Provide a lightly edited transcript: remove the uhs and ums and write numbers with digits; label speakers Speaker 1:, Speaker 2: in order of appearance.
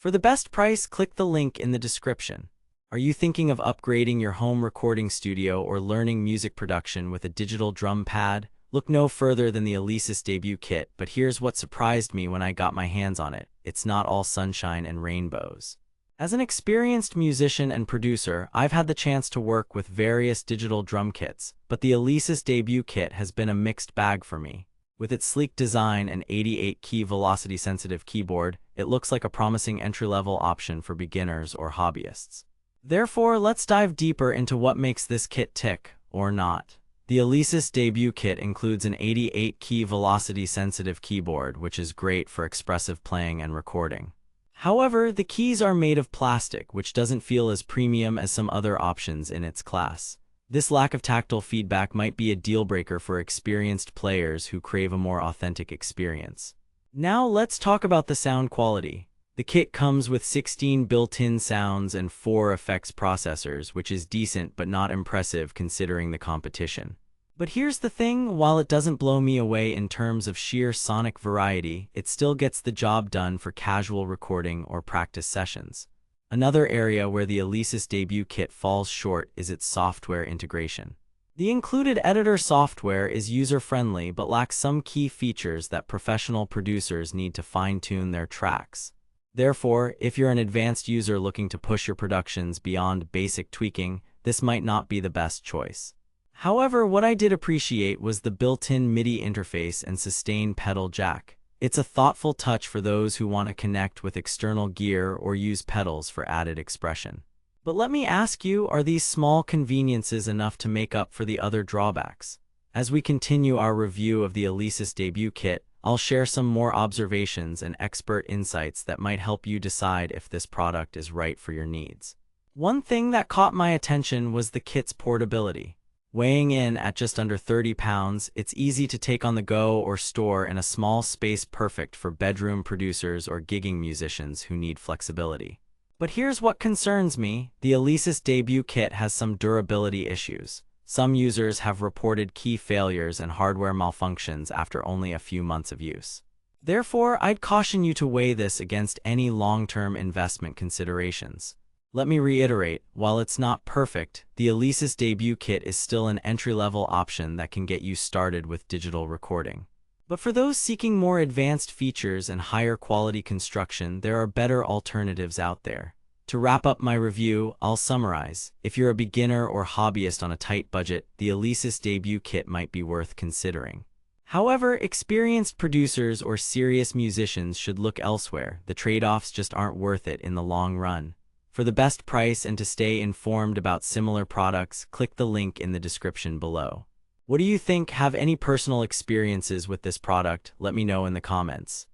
Speaker 1: For the best price, click the link in the description. Are you thinking of upgrading your home recording studio or learning music production with a digital drum pad? Look no further than the Alesis Debut Kit, but here's what surprised me when I got my hands on it. It's not all sunshine and rainbows. As an experienced musician and producer, I've had the chance to work with various digital drum kits, but the Alesis Debut Kit has been a mixed bag for me. With its sleek design and 88-key velocity-sensitive keyboard, it looks like a promising entry-level option for beginners or hobbyists. Therefore, let's dive deeper into what makes this kit tick, or not. The Alesis Debut Kit includes an 88-key velocity-sensitive keyboard, which is great for expressive playing and recording. However, the keys are made of plastic, which doesn't feel as premium as some other options in its class. This lack of tactile feedback might be a deal-breaker for experienced players who crave a more authentic experience. Now let's talk about the sound quality. The kit comes with 16 built-in sounds and 4 effects processors, which is decent but not impressive considering the competition. But here's the thing, while it doesn't blow me away in terms of sheer sonic variety, it still gets the job done for casual recording or practice sessions. Another area where the Alesis Debut Kit falls short is its software integration. The included editor software is user-friendly but lacks some key features that professional producers need to fine-tune their tracks. Therefore, if you're an advanced user looking to push your productions beyond basic tweaking, this might not be the best choice. However, what I did appreciate was the built-in MIDI interface and sustain pedal jack. It's a thoughtful touch for those who want to connect with external gear or use pedals for added expression. But let me ask you, are these small conveniences enough to make up for the other drawbacks? As we continue our review of the Alesis Debut Kit, I'll share some more observations and expert insights that might help you decide if this product is right for your needs. One thing that caught my attention was the kit's portability. Weighing in at just under 30 pounds, it's easy to take on the go or store in a small space, perfect for bedroom producers or gigging musicians who need flexibility. But here's what concerns me. The Alesis Debut Kit has some durability issues. Some users have reported key failures and hardware malfunctions after only a few months of use. Therefore, I'd caution you to weigh this against any long-term investment considerations. Let me reiterate, while it's not perfect, the Alesis Debut Kit is still an entry-level option that can get you started with digital recording. But for those seeking more advanced features and higher quality construction, there are better alternatives out there. To wrap up my review, I'll summarize. If you're a beginner or hobbyist on a tight budget, the Alesis Debut Kit might be worth considering. However, experienced producers or serious musicians should look elsewhere. The trade-offs just aren't worth it in the long run. For the best price and to stay informed about similar products, click the link in the description below. What do you think? Have any personal experiences with this product? Let me know in the comments.